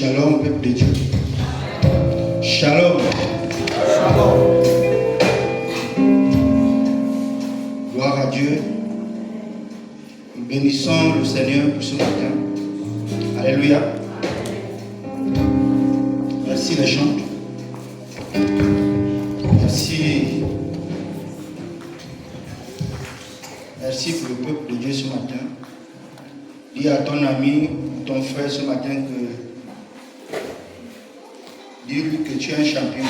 Shalom, peuple de Dieu. Shalom. Shalom. Gloire à Dieu. Nous bénissons le Seigneur pour ce matin. Alléluia. Merci les chants. Merci. Merci pour le peuple de Dieu ce matin. Dis à ton ami, ton frère ce matin que dis-lui que tu es un champion.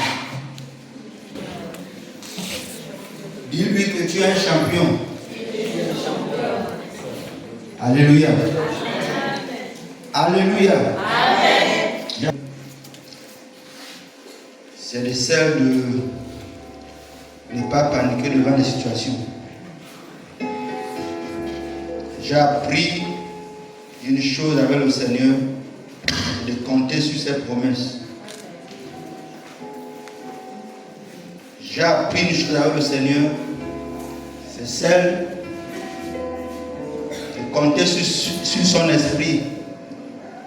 Dis-lui que tu es un champion. Alléluia. Alléluia. Amen. C'est le sel de ne pas paniquer devant les situations. J'ai appris une chose avec le Seigneur, de compter sur ses promesses. J'ai appris une chose avec le Seigneur, c'est celle de compter sur son esprit.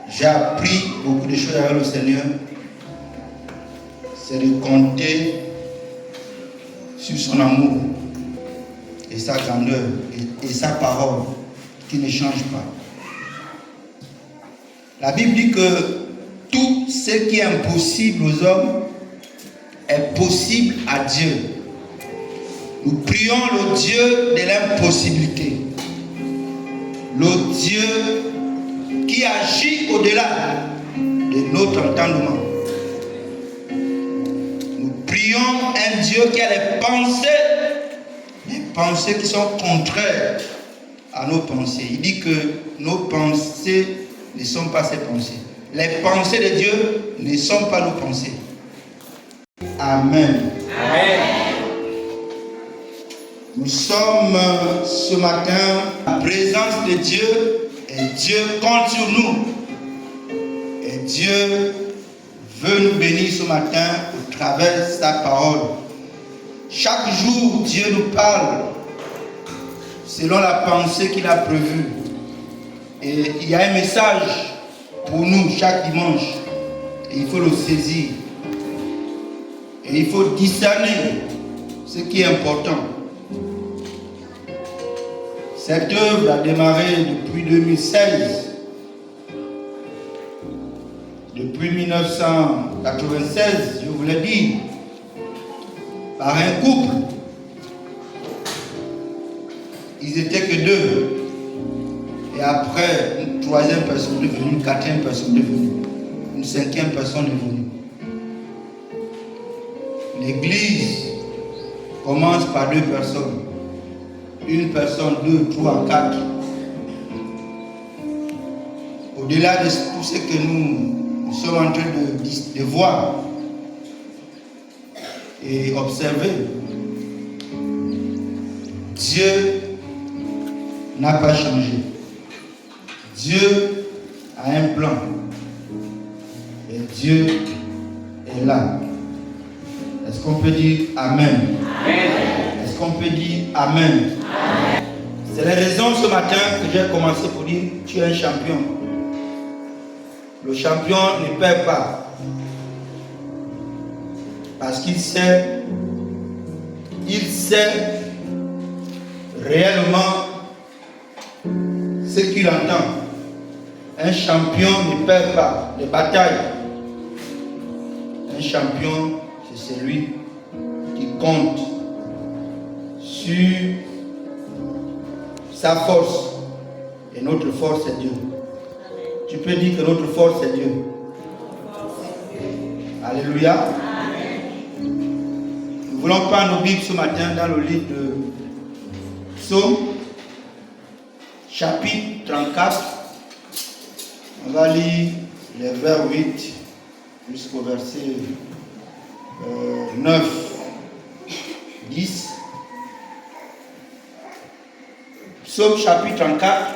J'ai appris beaucoup de choses avec le Seigneur, c'est de compter sur son amour et sa grandeur et sa parole qui ne change pas. La Bible dit que tout ce qui est impossible aux hommes est possible à Dieu. Nous prions le Dieu de l'impossibilité. Le Dieu qui agit au-delà de notre entendement. Nous prions un Dieu qui a des pensées qui sont contraires à nos pensées. Il dit que nos pensées ne sont pas ses pensées. Les pensées de Dieu ne sont pas nos pensées. Amen. Amen. Nous sommes ce matin en présence de Dieu et Dieu compte sur nous. Et Dieu veut nous bénir ce matin au travers de sa parole. Chaque jour, Dieu nous parle selon la pensée qu'il a prévue. Et il y a un message pour nous chaque dimanche. Et il faut le saisir. Et il faut discerner ce qui est important. Cette œuvre a démarré depuis 2016. Depuis 1996, je vous l'ai dit, par un couple. Ils étaient que deux. Et après, une troisième personne est venue, une quatrième personne est venue, une cinquième personne est venue. L'église commence par deux personnes. Une personne, deux, trois, quatre. Au-delà de tout ce que nous sommes en train de voir et observer, Dieu n'a pas changé. Dieu a un plan. Et Dieu est là. Est-ce qu'on peut dire Amen? Amen. Est-ce qu'on peut dire Amen? Amen. C'est la raison ce matin que j'ai commencé pour dire tu es un champion. Le champion ne perd pas. Parce qu'il sait réellement ce qu'il entend. Un champion ne perd pas de bataille. Un champion, c'est celui qui compte sur sa force. Et notre force, c'est Dieu. Tu peux dire que notre force, c'est Dieu. Alléluia. Nous voulons prendre nos Bibles ce matin dans le livre de Psaume, chapitre 34. On va lire les vers 8 jusqu'au verset 9, 10. Psaume chapitre 34,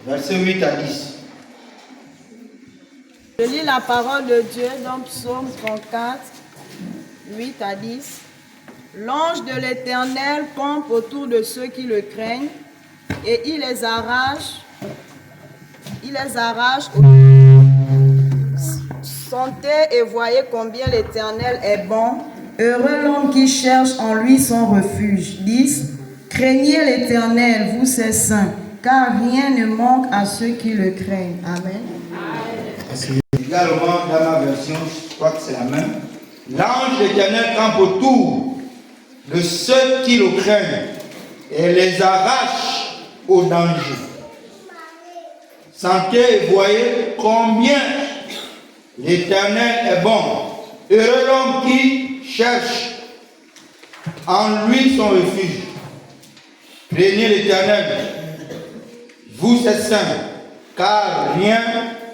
verset 8 à 10. Je lis la parole de Dieu dans Psaume 34, 8 à 10. L'ange de l'Éternel campe autour de ceux qui le craignent et il les arrache Sentez et voyez combien l'Éternel est bon. Heureux l'homme qui cherche en lui son refuge. 10. Craignez l'Éternel, vous ses saints, car rien ne manque à ceux qui le craignent. Amen. Également, dans ma version, je crois que c'est la même. L'ange de l'Éternel campe autour de ceux qui le craignent et les arrache au danger. Sentez et voyez combien l'Éternel est bon. Heureux l'homme qui cherche en lui son refuge. Craignez l'Éternel, vous ses saints, car rien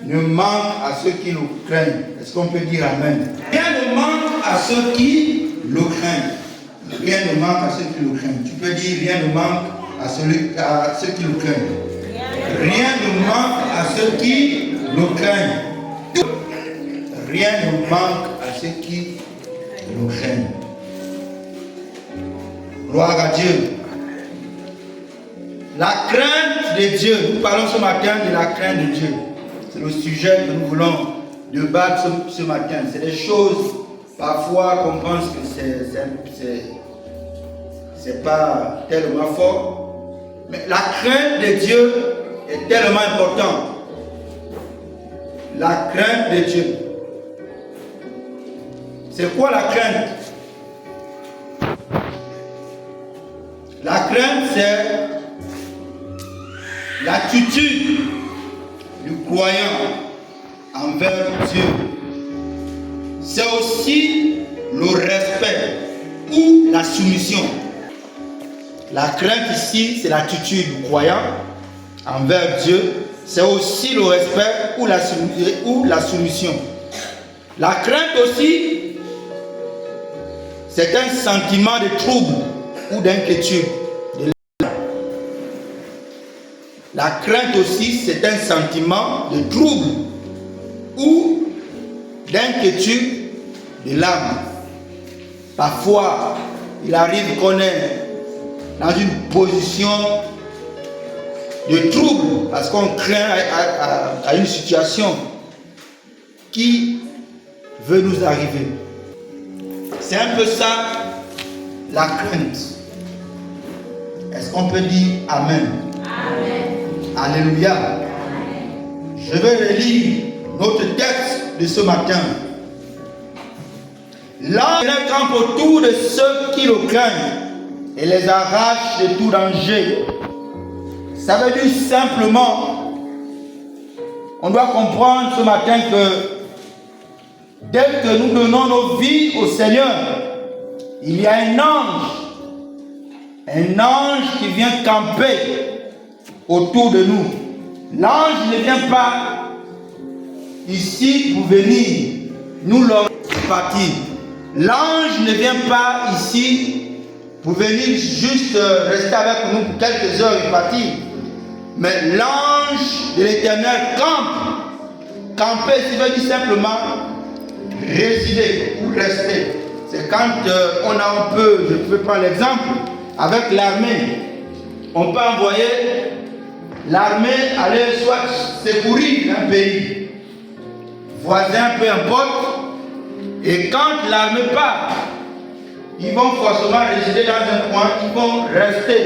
ne manque à ceux qui le craignent. Est-ce qu'on peut dire Amen? Rien ne manque à ceux qui le craignent. Rien ne manque à ceux qui le craignent. Tu peux dire rien ne manque à ceux qui le craignent. Rien ne manque à ceux qui le craignent. Rien ne manque à ceux qui le craignent. Gloire à Dieu. La crainte de Dieu. Nous parlons ce matin de la crainte de Dieu. C'est le sujet que nous voulons débattre ce matin. C'est des choses, parfois, qu'on pense que c'est pas tellement fort. Mais la crainte de Dieu est tellement importante. La crainte de Dieu. C'est quoi la crainte? La crainte, c'est l'attitude du croyant envers Dieu. C'est aussi le respect ou la soumission. La crainte ici, c'est l'attitude du croyant envers Dieu. C'est aussi le respect ou la soumission. La crainte aussi, c'est un sentiment de trouble ou d'inquiétude. La crainte aussi, c'est un sentiment de trouble ou d'inquiétude de l'âme. Parfois, il arrive qu'on est dans une position de trouble parce qu'on craint à une situation qui veut nous arriver. C'est un peu ça, la crainte. Est-ce qu'on peut dire Amen? Amen. Alléluia. Amen. Je vais relire notre texte de ce matin. L'ange campe autour de ceux qui le craignent et les arrache de tout danger. Ça veut dire simplement, on doit comprendre ce matin que dès que nous donnons nos vies au Seigneur, il y a un ange qui vient camper autour de nous. L'ange ne vient pas ici pour venir nous leur partir. L'ange ne vient pas ici pour venir juste rester avec nous pour quelques heures et partir. Mais l'ange de l'Éternel campe. Camper, ça veut dire simplement résider ou rester. C'est quand on a un peu, je peux prendre l'exemple, avec l'armée. On peut envoyer l'armée aller soit secourir un pays, voisin, peu importe. Et quand l'armée part, ils vont forcément résider dans un coin, ils vont rester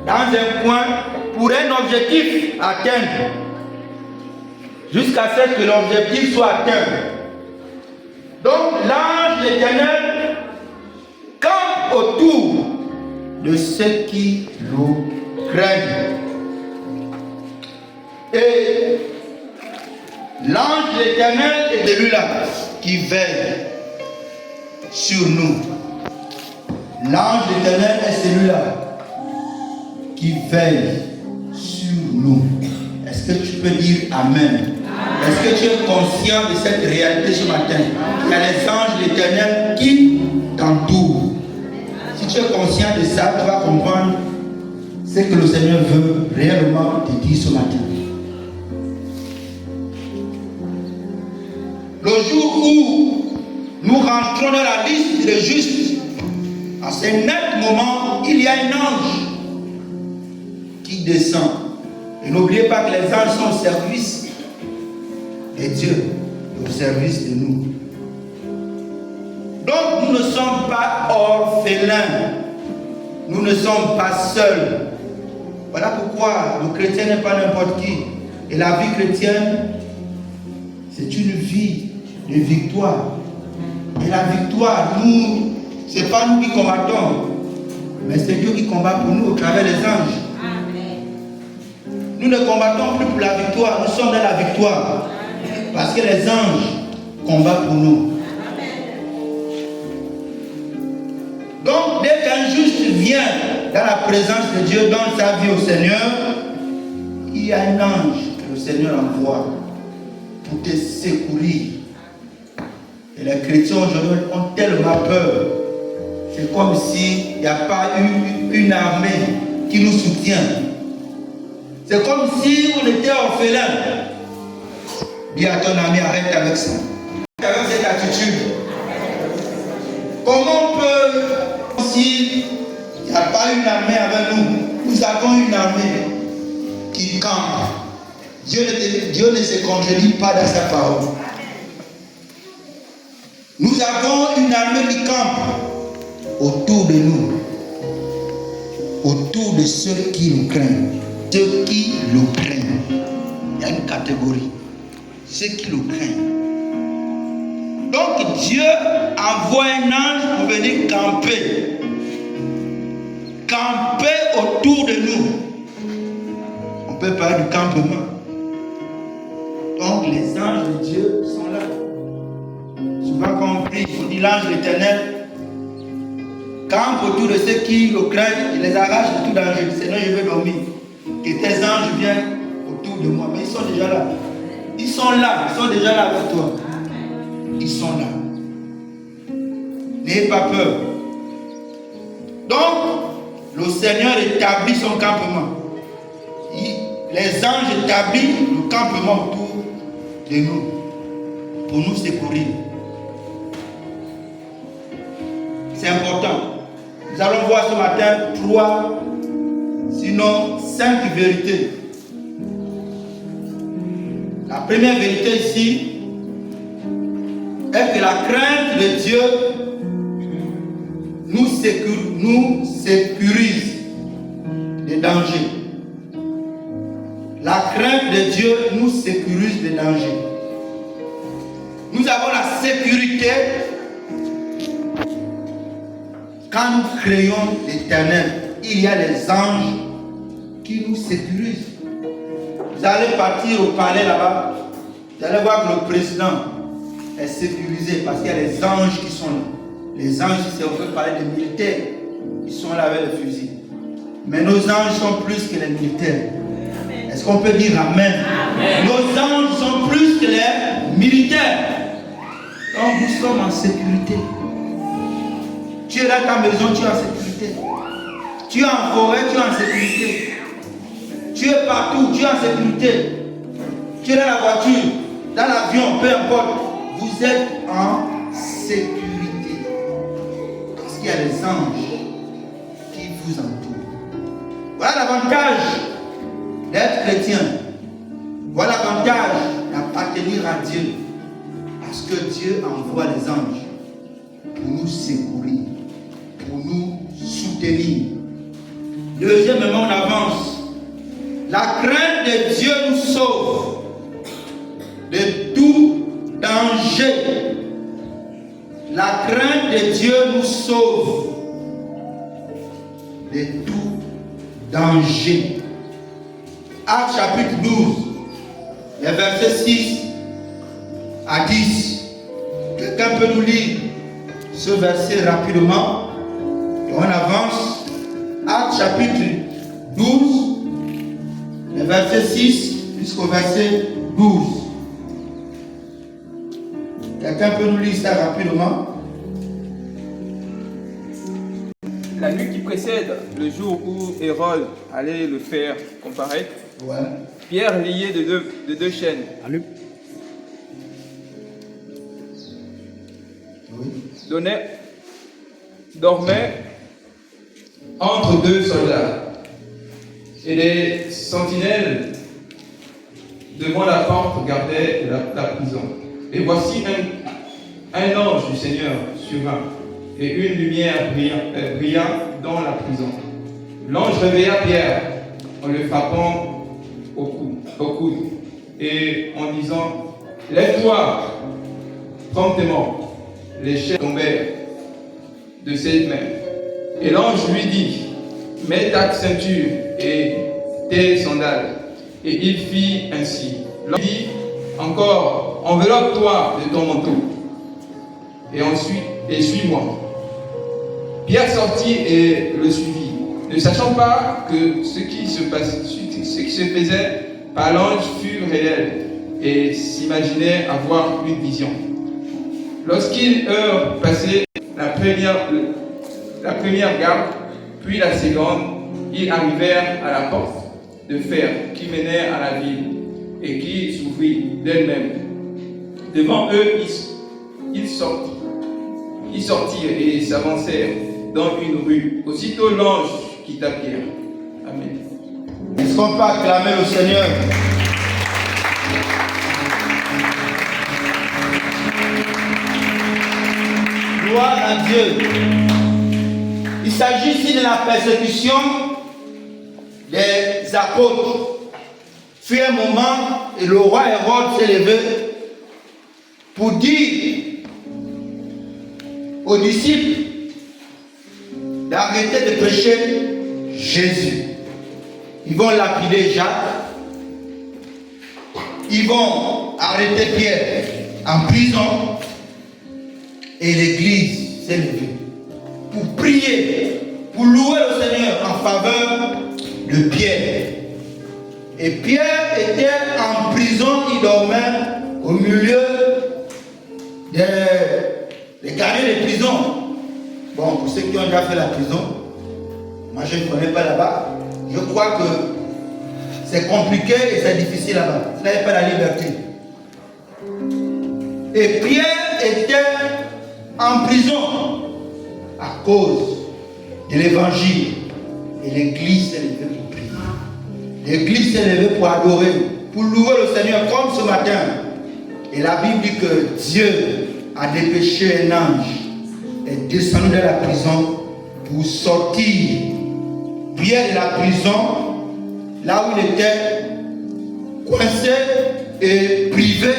dans un coin pour un objectif atteint, jusqu'à ce que l'objectif soit atteint. Donc l'ange de l'Éternel campe autour de ceux qui le craignent. Et l'ange de l'Éternel est celui-là qui veille sur nous. L'ange de l'Éternel est celui-là qui veille sur nous. Est-ce que tu peux dire Amen? Est-ce que tu es conscient de cette réalité ce matin? Il y a les anges de l'Éternel qui t'entourent. Si tu es conscient de ça, tu vas comprendre ce que le Seigneur veut réellement te dire ce matin. Le jour où nous rentrons dans la liste des justes, à ce net moment, il y a un ange qui descend. Et n'oubliez pas que les anges sont au service de Dieu. au service de nous. Donc nous ne sommes pas orphelins. Nous ne sommes pas seuls. Voilà pourquoi le chrétien n'est pas n'importe qui. Et la vie chrétienne, c'est une vie de victoire. Et la victoire, nous, ce n'est pas nous qui combattons, mais c'est Dieu qui combat pour nous au travers des anges. Nous ne combattons plus pour la victoire, nous sommes dans la victoire. Parce que les anges combattent pour nous. Donc, dès qu'un juste vient dans la présence de Dieu, donne sa vie au Seigneur, il y a un ange que le Seigneur envoie pour te secourir. Et les chrétiens aujourd'hui ont tellement peur. C'est comme s'il n'y a pas eu une armée qui nous soutient. C'est comme si on était orphelins. Dis à ton ami, arrête avec ça. Avec cette attitude. Comment on peut, s'il n'y a pas une armée avec nous, nous avons une armée qui campe. Dieu ne se contredit pas dans sa parole. Nous avons une armée qui campe autour de nous, autour de ceux qui nous craignent. Ceux qui le craignent. Il y a une catégorie. Ceux qui le craignent. Donc Dieu envoie un ange pour venir camper. Camper autour de nous. On peut parler du campement. Donc les anges de Dieu sont là. Souvent quand on prie, on dit l'ange de l'Éternel campe autour de ceux qui le craignent, il les arrache de tout danger. Sinon je vais dormir. Que tes anges viennent autour de moi. Mais ils sont déjà là. Ils sont là. Ils sont déjà là avec toi. Ils sont là. N'ayez pas peur. Donc, le Seigneur établit son campement. Les anges établissent le campement autour de nous. Pour nous secourir. C'est important. Nous allons voir ce matin 3, sinon 5 vérités. La première vérité ici est que la crainte de Dieu nous sécurise des dangers. La crainte de Dieu nous sécurise des dangers. Nous avons la sécurité quand nous créons l'Éternel. Il y a des anges qui nous sécurisent. Vous allez partir au palais là-bas, vous allez voir que le président est sécurisé parce qu'il y a des anges qui sont là. Les anges, si on veut parler des militaires, ils sont là avec les fusils. Mais nos anges sont plus que les militaires. Est-ce qu'on peut dire Amen? Amen. Nos anges sont plus que les militaires. Donc nous sommes en sécurité. Tu es dans ta maison, tu es en sécurité. Tu es en forêt, tu es en sécurité. Tu es partout, tu es en sécurité. Tu es dans la voiture, dans l'avion, peu importe. Vous êtes en sécurité. Parce qu'il y a des anges qui vous entourent. Voilà l'avantage d'être chrétien. Voilà l'avantage d'appartenir à Dieu. Parce que Dieu envoie les anges pour nous secourir, pour nous soutenir. Deuxièmement, on avance. La crainte de Dieu nous sauve de tout danger. La crainte de Dieu nous sauve de tout danger. Actes chapitre 12, les versets 6 à 10. Quelqu'un peut nous lire ce verset rapidement et on avance. Actes chapitre 12, les versets 6 jusqu'au verset 12. Quelqu'un peut nous lire ça rapidement? La nuit qui précède le jour où Hérode allait le faire comparaître, Ouais. Pierre lié de deux chaînes dormait entre deux soldats. Et les sentinelles devant la porte gardaient la prison. Et voici un ange du Seigneur survint, et une lumière brilla dans la prison. L'ange réveilla Pierre en le frappant au coude, et en disant, « Lève-toi !» Promptement, les chaînes tombèrent de ses mains. Et l'ange lui dit, « Mets ta ceinture et tes sandales. » Et il fit ainsi. L'ange dit encore, « Enveloppe-toi de ton manteau. Et ensuite, suis-moi. » Pierre sortit et le suivit, ne sachant pas que ce qui se faisait par l'ange fut réel, et s'imaginait avoir une vision. Lorsqu'ils eurent passé la première garde, puis la seconde, ils arrivèrent à la porte de fer qui menait à la ville et qui s'ouvrit d'elle-même. Devant eux, ils sortirent et s'avancèrent dans une rue. Aussitôt l'ange quitta Pierre. Amen. Est-ce qu'on peut acclamer le Seigneur? Gloire à Dieu. Il s'agit ici de la persécution des apôtres. Fut un moment et le roi Hérode s'est levé pour dire aux disciples d'arrêter de prêcher Jésus. Ils vont lapider Jacques. Ils vont arrêter Pierre en prison. Et l'église s'est levée pour prier, pour louer le Seigneur en faveur de Pierre. Et Pierre était en prison, il dormait au milieu des gardiens de prison. Bon, pour ceux qui ont déjà fait la prison, moi je ne connais pas là-bas. Je crois que c'est compliqué et c'est difficile là-bas. Vous n'avez pas la liberté. Et Pierre était en prison à cause de l'évangile. Et l'église s'est levée pour prier. L'église s'est levée pour adorer, pour louer le Seigneur comme ce matin. Et la Bible dit que Dieu a dépêché un ange et descendu de la prison pour sortir Pierre de la prison, là où il était coincé et privé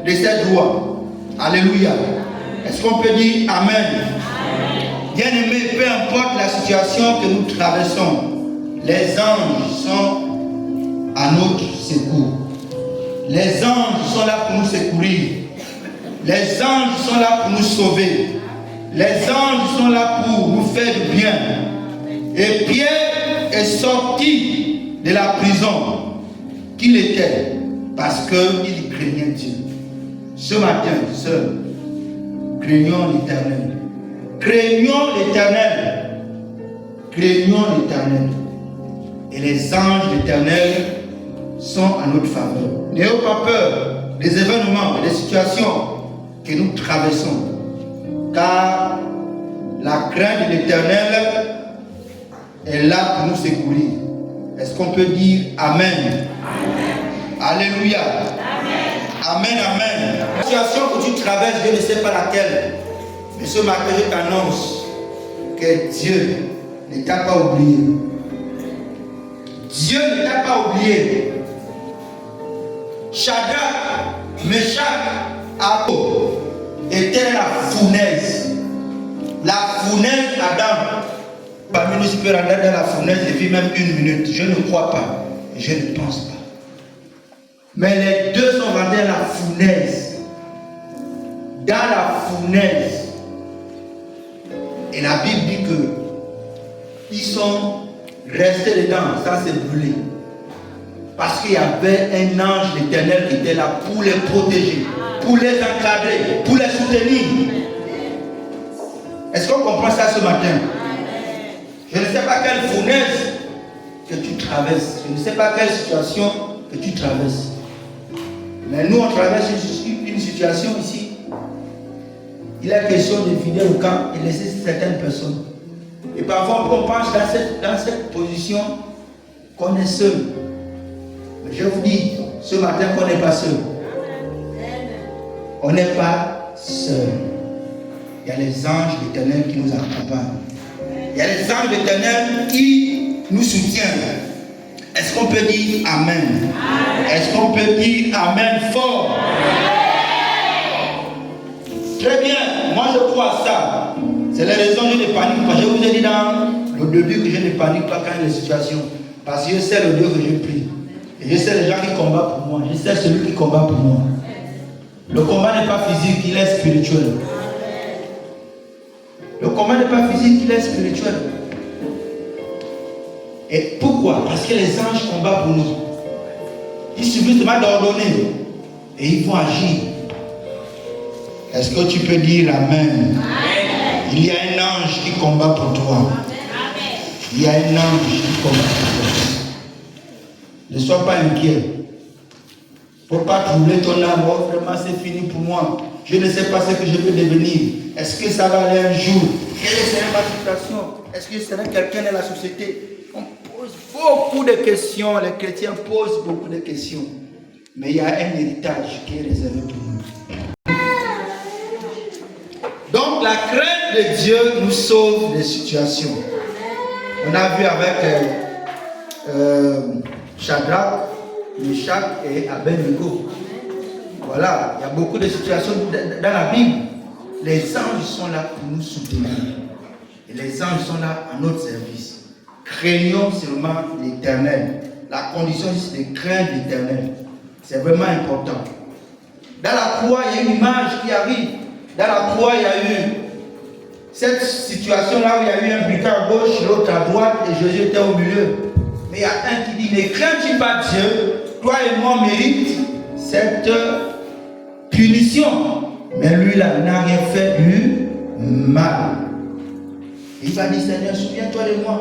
de ses droits. Alléluia. Est-ce qu'on peut dire Amen? Bien-aimés, peu importe la situation que nous traversons, les anges sont à notre secours. Les anges sont là pour nous secourir. Les anges sont là pour nous sauver. Les anges sont là pour nous faire du bien. Et Pierre est sorti de la prison qu'il était parce qu'il craignait Dieu. Ce matin, seul, craignons l'Éternel. Craignons l'Éternel. Craignons l'Éternel. Et les anges de l'Éternel sont à notre faveur. N'ayons pas peur des événements et des situations que nous traversons. Car la crainte de l'Éternel est là pour nous secourir. Est-ce qu'on peut dire Amen? Amen. Alléluia. Amen. Amen, amen. La situation que tu traverses, je ne sais pas laquelle, mais ce matin, je t'annonce que Dieu ne t'a pas oublié. Dieu ne t'a pas oublié. Shadrach, Meshach, Abednego était la fournaise. La fournaise Adam. Parmi nous, si peut rentrer dans la fournaise depuis même une minute. Je ne crois pas. Je ne pense pas. Mais les deux sont rentrés dans la fournaise. Dans la fournaise. Et la Bible dit que ils sont restés dedans sans se brûler. Parce qu'il y avait un ange d'Éternel qui était là pour les protéger, pour les encadrer, pour les soutenir. Est-ce qu'on comprend ça ce matin? Je ne sais pas quelle fournaise que tu traverses. Je ne sais pas quelle situation que tu traverses. Mais nous, on traverse une situation ici. Il est question de vider le camp et laisser certaines personnes. Et parfois, on pense dans cette position qu'on est seul. Mais je vous dis ce matin qu'on n'est pas seul. on n'est pas seul. Il y a les anges de l'Éternel qui nous accompagnent. Il y a les anges de l'Éternel qui nous soutiennent. Est-ce qu'on peut dire Amen? Est-ce qu'on peut dire Amen fort? Très bien, moi je crois à ça. C'est la raison que je ne panique pas. Je vous ai dit dans le début que je ne panique pas quand il y a des situations. Parce que je sais le Dieu que je prie. Et je sais les gens qui combattent pour moi. Je sais celui qui combat pour moi. Le combat n'est pas physique, il est spirituel. Le combat n'est pas physique, il est spirituel. Et pourquoi? Parce que les anges combattent pour nous. Il suffit seulement d'ordonner. Et ils vont agir. Est-ce que tu peux dire Amen? Il y a un ange qui combat pour toi. Il y a un ange qui combat pour toi. Ne sois pas inquiet. Il ne faut pas troubler ton âme. Oh, vraiment, c'est fini pour moi. Je ne sais pas ce que je peux devenir. Est-ce que ça va aller un jour? Quelle sera ma situation? Est-ce que je serai quelqu'un dans la société? On pose beaucoup de questions. Les chrétiens posent beaucoup de questions. Mais il y a un héritage qui est réservé pour nous. Donc la crainte de Dieu nous sauve des situations. On a vu avec Shadrach, Meshach et Abednego. Voilà, il y a beaucoup de situations dans la Bible. Les anges sont là pour nous soutenir. Et les anges sont là à notre service. Craignons seulement l'Éternel. La condition, c'est de craindre l'Éternel. C'est vraiment important. Dans la croix, il y a une image qui arrive. Dans la croix, il y a eu cette situation-là où il y a eu un briquet à gauche, l'autre à droite, et Jésus était au milieu. Mais il y a un qui dit, ne crains-tu pas Dieu? Toi et moi mérite cette punition. Mais lui, là, n'a rien fait du mal. Il va dire, Seigneur, souviens-toi de moi.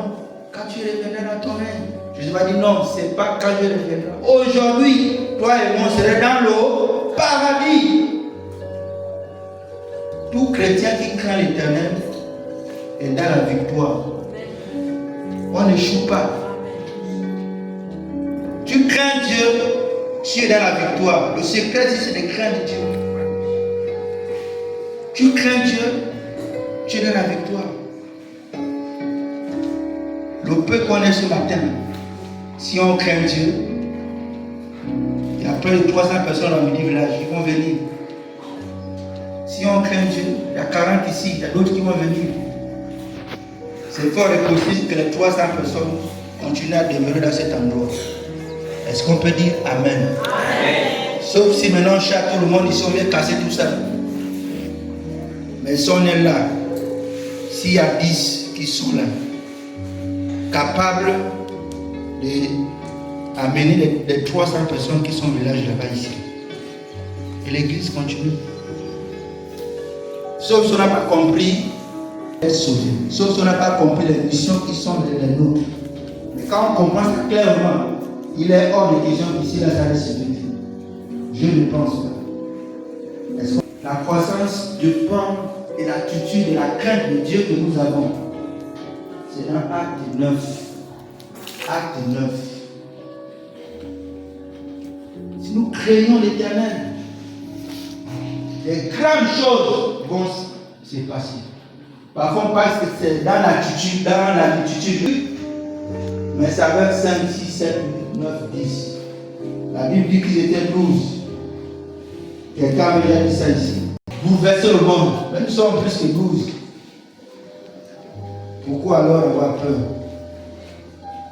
Quand tu reviendras dans ton règne. Jésus va dire, non, ce n'est pas quand je reviendrai. Aujourd'hui, toi et moi, on serait dans le paradis. Tout chrétien qui craint l'Éternel est dans la victoire. On n'échoue pas. Tu crains Dieu, tu es dans la victoire. Le secret, c'est de craindre Dieu. Tu crains Dieu, tu es dans la victoire. Le peu qu'on est ce matin, si on craint Dieu, il y a près de 300 personnes dans le village qui vont venir. Si on craint Dieu, il y a 40 ici, il y a d'autres qui vont venir. C'est fort et possible que les 300 personnes continuent à demeurer dans cet endroit. Est-ce qu'on peut dire Amen? Amen. Sauf si maintenant tout le monde ici, on vient casser tout ça. Mais si on est là, s'il y a 10 qui sont là, capables d'amener les 300 personnes qui sont au village là-bas ici. Et l'église continue. Sauf si on n'a pas compris, être sauvé. Sauf si on n'a pas compris les missions qui sont les nôtres. Mais quand on comprend ça clairement, il est hors de question qu'ici la salle se vide. Je ne pense pas. La croissance du pain et l'attitude et la crainte de Dieu que nous avons, c'est dans Acte 9. Acte 9. Si nous craignons l'Éternel, les grandes choses vont se passer. Parfois on pense que c'est dans l'attitude, dans l'habitude. Mais ça va être 5, 6, 7, 9, 10. La Bible dit qu'ils étaient 12. Quelqu'un avait déjà dit ça ici. Bouleverser le monde. Mais nous sommes plus que 12. Pourquoi alors avoir peur?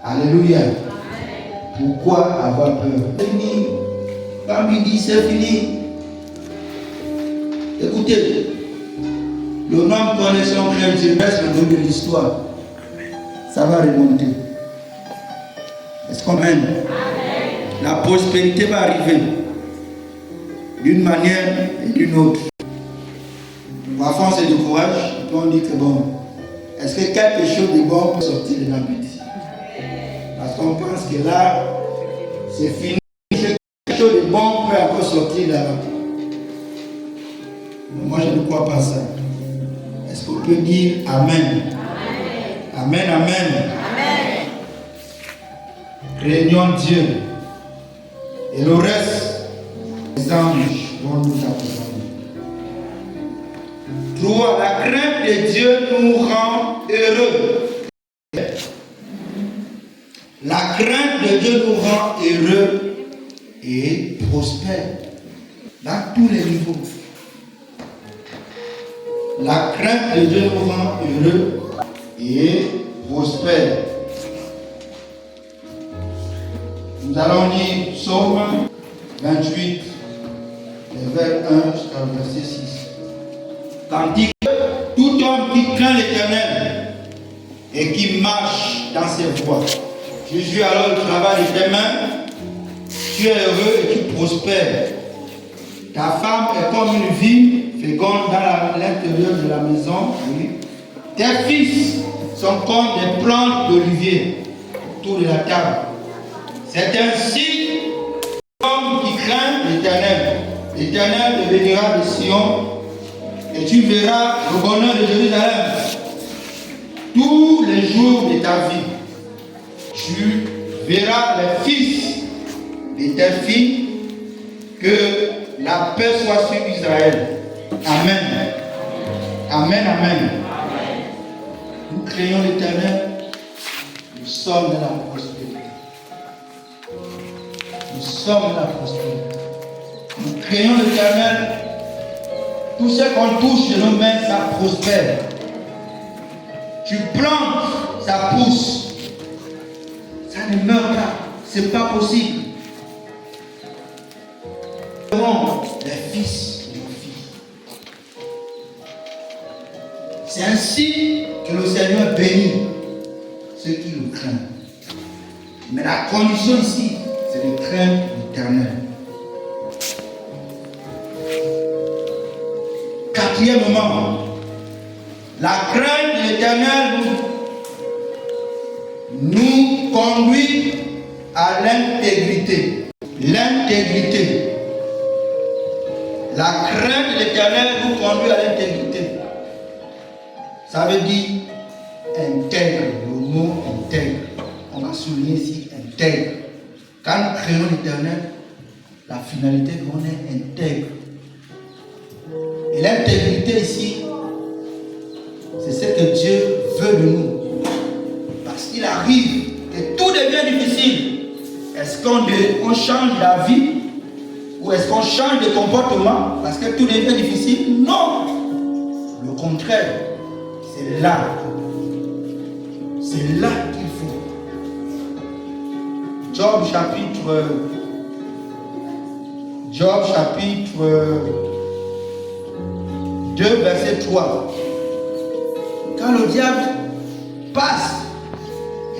Alléluia. Pourquoi avoir peur? C'est fini. Quand il dit c'est fini. Écoutez, le nom connaissant que Dieu reste le nom de l'histoire. Ça va remonter. Est-ce qu'on aime? La prospérité va arriver d'une manière et d'une autre. Parfois on se décourage et on dit que bon, est-ce que quelque chose de bon peut sortir de la vie? Parce qu'on pense que là, c'est fini. Quelque chose de bon peut encore sortir là. Moi je ne crois pas ça. Est-ce qu'on peut dire Amen? Amen, amen. Amen. Craignons Dieu. Et le reste, les anges vont nous accompagner. 3. La crainte de Dieu nous rend heureux. La crainte de Dieu nous rend heureux et prospères. Dans tous les niveaux. La crainte de Dieu nous rend heureux et prospères. Nous allons lire Psaume 28, vers 1 jusqu'au verset 6. Tandis que tout homme qui craint l'Éternel et qui marche dans ses voies, Jésus alors le travail de tes mains, tu es heureux et tu prospères. Ta femme est comme une vigne féconde dans l'intérieur de la maison. Oui. Tes fils sont comme des plantes d'olivier autour de la table. C'est ainsi l'homme qui craint l'Éternel. L'Éternel te bénira de Sion et tu verras le bonheur de Jérusalem tous les jours de ta vie. Tu verras les fils de tes filles, que la paix soit sur Israël. Amen. Amen, amen. Nous craignons l'Éternel, nous sommes de la prospérité. Nous sommes de la prospérité. Nous craignons l'Éternel, tout ce qu'on touche de nos mains, ça prospère. Tu plantes, ça pousse. Ça ne meurt pas. C'est pas possible. Les fils et les filles. C'est ainsi que le Seigneur bénit ceux qui le craignent. Mais la condition ici, c'est de craindre l'Éternel. Quatrièmement, la crainte de l'Éternel nous conduit à l'intégrité. L'intégrité. La crainte de l'Éternel nous conduit à l'intégrité. Ça veut dire intègre, le mot intègre. On va souligner ici intègre. Quand nous craignons l'Éternel, la finalité qu'on est intègre. Et l'intégrité ici, c'est ce que Dieu veut de nous. Parce qu'il arrive que tout devient difficile. Est-ce qu'on change la vie? Ou est-ce qu'on change de comportement parce que tout devient difficile? Non. Le contraire. C'est là. C'est là qu'il faut. Job chapitre 2, verset 3. Quand le diable passe,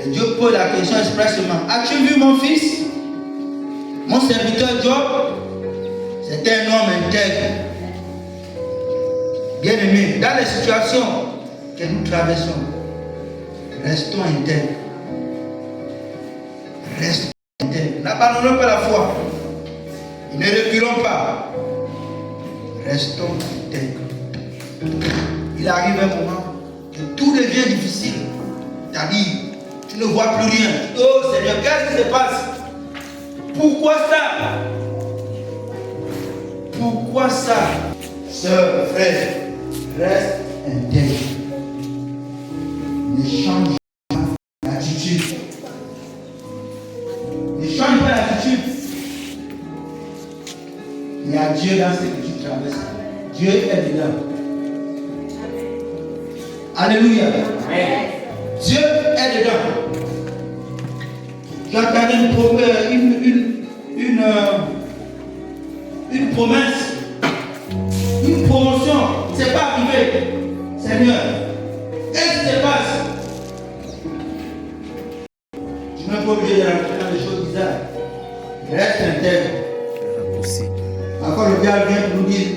et Dieu pose la question expressément: as-tu vu mon fils, mon serviteur Job? C'est un homme intègre. Bien aimé, dans les situations que nous traversons, restons intègres. Restons intègres. N'abandonnons pas la foi. Et ne reculons pas. Restons intègres. Il arrive un moment que tout devient difficile. C'est-à-dire, tu ne vois plus rien. Oh Seigneur, qu'est-ce qui se passe? Pourquoi ça? Pourquoi ça? Sœur, frère, reste intègre. Ne change pas l'attitude. Ne change pas l'attitude. Il y a Dieu dans ce que tu traverses. Dieu est dedans. Alléluia. Amen. Dieu est dedans. J'entendais une promesse, une promotion. C'est pas arrivé. Seigneur, qu'est-ce qui se passe? Tu n'es pas obligé de rentrer dans les choses bizarres. Reste intègre. Encore le diable vient pour nous dire: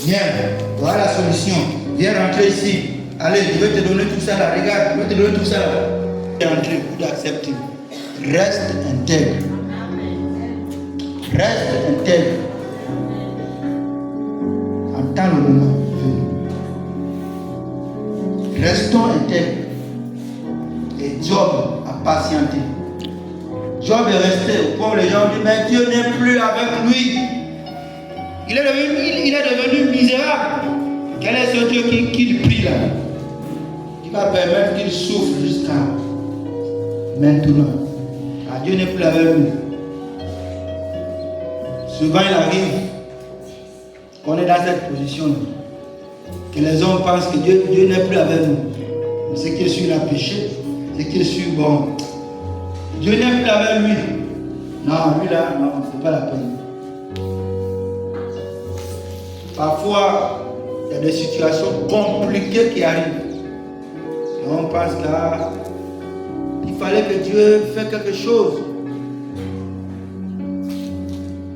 viens, voilà la solution. Viens rentrer ici. Allez, je vais te donner tout ça là. Regarde, je vais te donner tout ça là. Rentrer pour accepter. Reste intègre. Reste intègre. Attends le moment. Restons intègres. Et Job a patienté. Job est resté au point où les gens disent: mais Dieu n'est plus avec lui. Il est devenu misérable. Quel est ce Dieu qu'il prie là? Qui va permettre qu'il souffre jusqu'à maintenant. Car Dieu n'est plus avec nous. Souvent il arrive qu'on est dans cette position-là. Que les hommes pensent que Dieu n'est plus avec nous. Mais ce qui est sûr, il a péché. Ce qui est sûr, bon. Dieu n'est plus avec lui. Non, lui là, non, c'est pas la peine. Parfois, il y a des situations compliquées qui arrivent. Et on pense qu'il fallait que Dieu fasse quelque chose.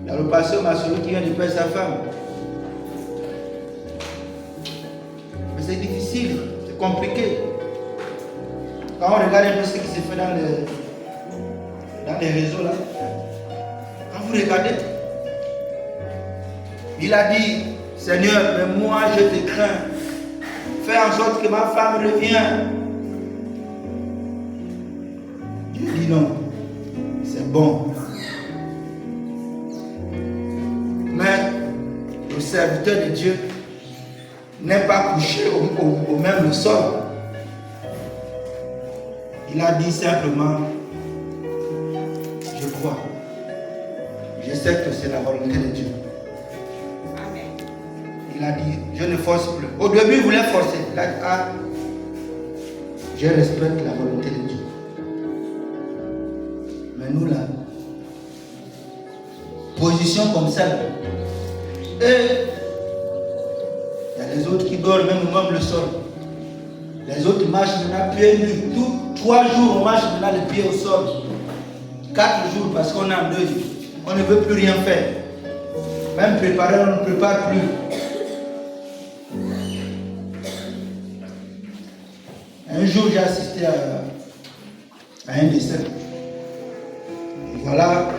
Il y a le pasteur Massolo qui vient de perdre sa femme. Mais c'est difficile, c'est compliqué. Quand on regarde un peu ce qui se fait dans les réseaux là, quand vous regardez, il a dit, Seigneur, mais moi je te crains. Fais en sorte que ma femme revienne. Dieu dit non, c'est bon. Mais le serviteur de Dieu n'est pas couché au même sol. Il a dit simplement, je crois. Je sais que c'est la volonté de Dieu. Il a dit, je ne force plus. Au début, il voulait forcer. Il a dit, ah, je respecte la volonté de Dieu. Mais nous là, position comme ça, et il y a les autres qui dorment même le sol. Les autres marchent maintenant pieds nus. Tous 3 jours, on marche maintenant les pieds au sol. 4 jours parce qu'on est en deuil. On ne veut plus rien faire. Même préparer, on ne prépare plus. Un jour, j'ai assisté à un décès. Et voilà,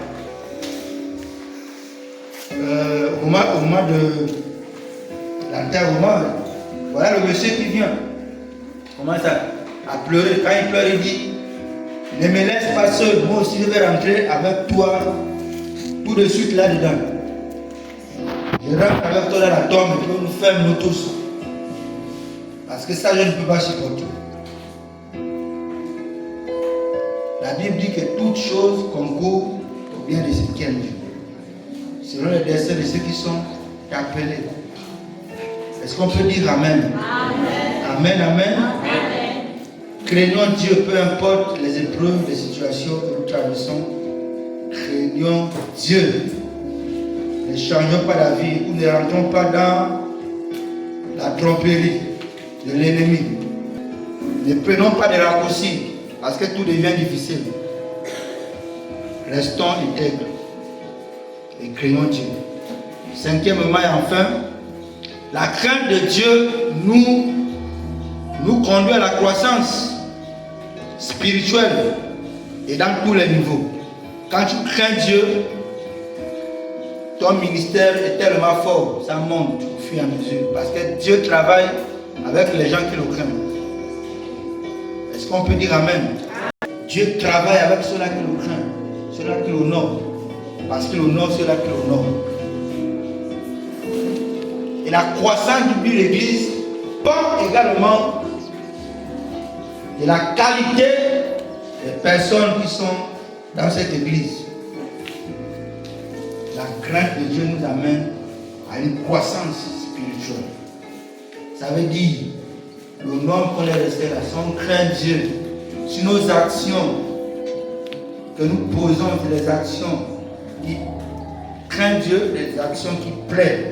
au moment de l'enterrement, voilà le monsieur qui vient. Il commence à pleurer. Quand il pleure, il dit, ne me laisse pas seul, moi aussi je vais rentrer avec toi tout de suite là-dedans. Je rentre avec toi dans la tombe et puis nous fermons nous tous. Parce que ça, je ne peux pas supporter. La Bible dit que toutes choses concourent au bien de ceux qui aiment Dieu. Selon les desseins de ceux qui sont appelés. Est-ce qu'on peut dire Amen? Amen. Amen, amen. Amen. Craignons Dieu, peu importe les épreuves, les situations que nous traversons. Craignons Dieu. Ne changeons pas d'avis ou ne rentrons pas dans la tromperie de l'ennemi. Ne prenons pas de raccourcis. Parce que tout devient difficile. Restons intègres et craignons Dieu. 5e et enfin, la crainte de Dieu nous conduit à la croissance spirituelle et dans tous les niveaux. Quand tu crains Dieu, ton ministère est tellement fort, ça monte au fur et à mesure. Parce que Dieu travaille avec les gens qui le craignent. Est-ce qu'on peut dire Amen? Dieu travaille avec ceux-là qui le craignent, ceux-là qui l'honorent, parce qu'il honore ceux-là qui l'honorent. Et la croissance du but de l'Église part également de la qualité des personnes qui sont dans cette Église. La crainte de Dieu nous amène à une croissance spirituelle. Ça veut dire l'honneur qu'on est resté là, si on craint Dieu, sur nos actions que nous posons, des actions qui craignent Dieu, des actions qui plaisent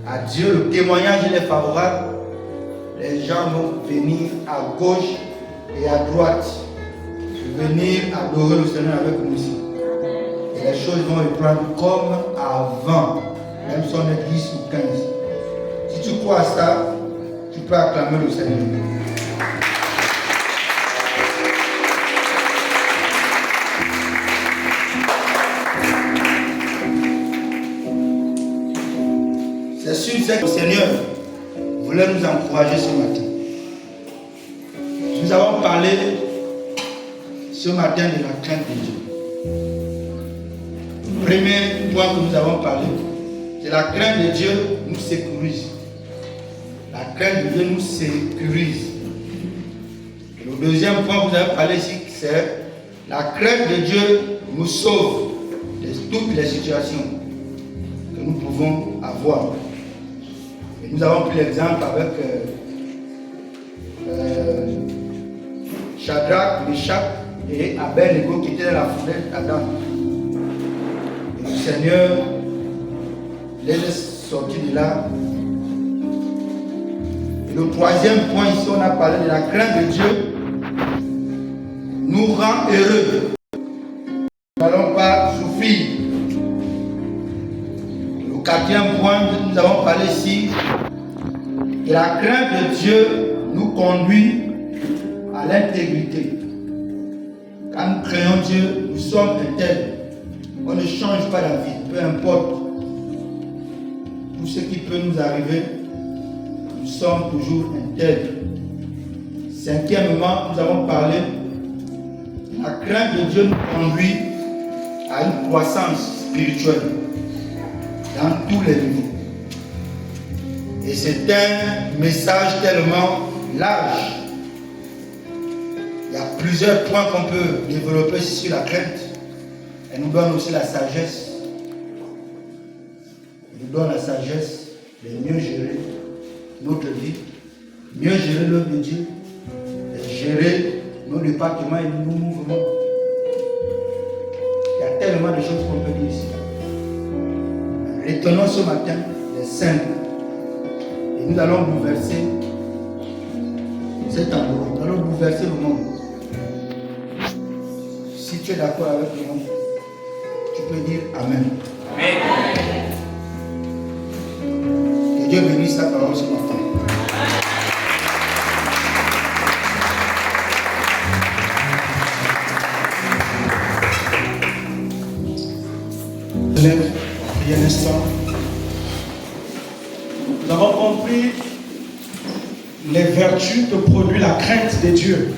à Dieu, le témoignage il est favorable, les gens vont venir à gauche et à droite, venir adorer le Seigneur avec nous ici. Et les choses vont reprendre comme avant, même si on est 10 ou 15. Si tu crois à ça, tu peux acclamer le Seigneur. C'est sûr que le Seigneur voulait nous encourager ce matin. Nous avons parlé ce matin de la crainte de Dieu. Le premier point que nous avons parlé, c'est la crainte de Dieu nous sécurise. La crainte de Dieu nous sécurise. Et le deuxième point que vous avez parlé ici, c'est la crainte de Dieu nous sauve de toutes les situations que nous pouvons avoir. Et nous avons pris l'exemple avec Shadrach, Meshach et Abednego qui étaient dans la fournaise d'Adam. Et le Seigneur les laisse sortir de là. Et le troisième point ici, on a parlé de la crainte de Dieu nous rend heureux. Nous n'allons pas souffrir. Le quatrième point, nous avons parlé ici, que la crainte de Dieu nous conduit à l'intégrité. Quand nous craignons Dieu, nous sommes intègres. On ne change pas la vie, peu importe tout ce qui peut nous arriver, nous sommes toujours intègres. Cinquièmement, nous avons parlé, la crainte de Dieu nous conduit à une croissance spirituelle dans tous les niveaux. Et c'est un message tellement large. Il y a plusieurs points qu'on peut développer sur la crainte. Elle nous donne aussi la sagesse. Elle nous donne la sagesse de mieux gérer notre vie, mieux gérer l'œuvre de Dieu, et gérer nos départements et nos mouvements. Il y a tellement de choses qu'on peut dire ici. Retenons ce matin les saints. Et nous allons bouleverser cet endroit. Nous allons bouleverser le monde. Si tu es d'accord avec moi, tu peux dire Amen. Amen. Que Dieu bénisse sa parole ce matin. Priez un instant. Nous avons compris les vertus que produit la crainte de Dieu.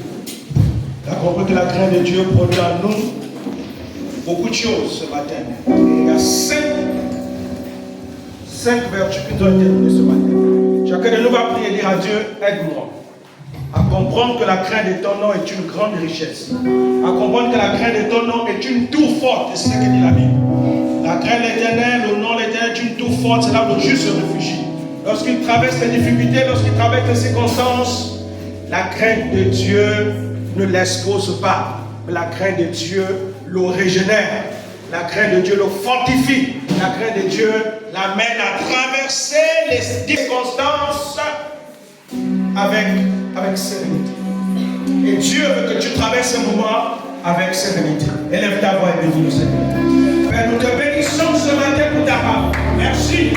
Nous avons compris que la crainte de Dieu produit en nous beaucoup de choses ce matin. Et il y a cinq vertus qui nous ont été données ce matin. Chacun de nous va prier et dire à Dieu, aide-moi à comprendre que la crainte de ton nom est une grande richesse. À comprendre que la crainte de ton nom est une tour forte. C'est ce que dit la Bible. La crainte de l'Éternel, le nom de l'Éternel est une tour forte. C'est là où le juste se réfugie. Lorsqu'il traverse les difficultés, lorsqu'il traverse les circonstances, la crainte de Dieu ne l'expose pas. Mais la crainte de Dieu le régénère. La crainte de Dieu le fortifie. La crainte de Dieu l'amène à traverser les circonstances avec sérénité. Et Dieu veut que tu traverses ce moment avec sérénité. Élève ta voix et bénis le Seigneur. Père, nous te bénissons ce matin pour ta parole. Merci.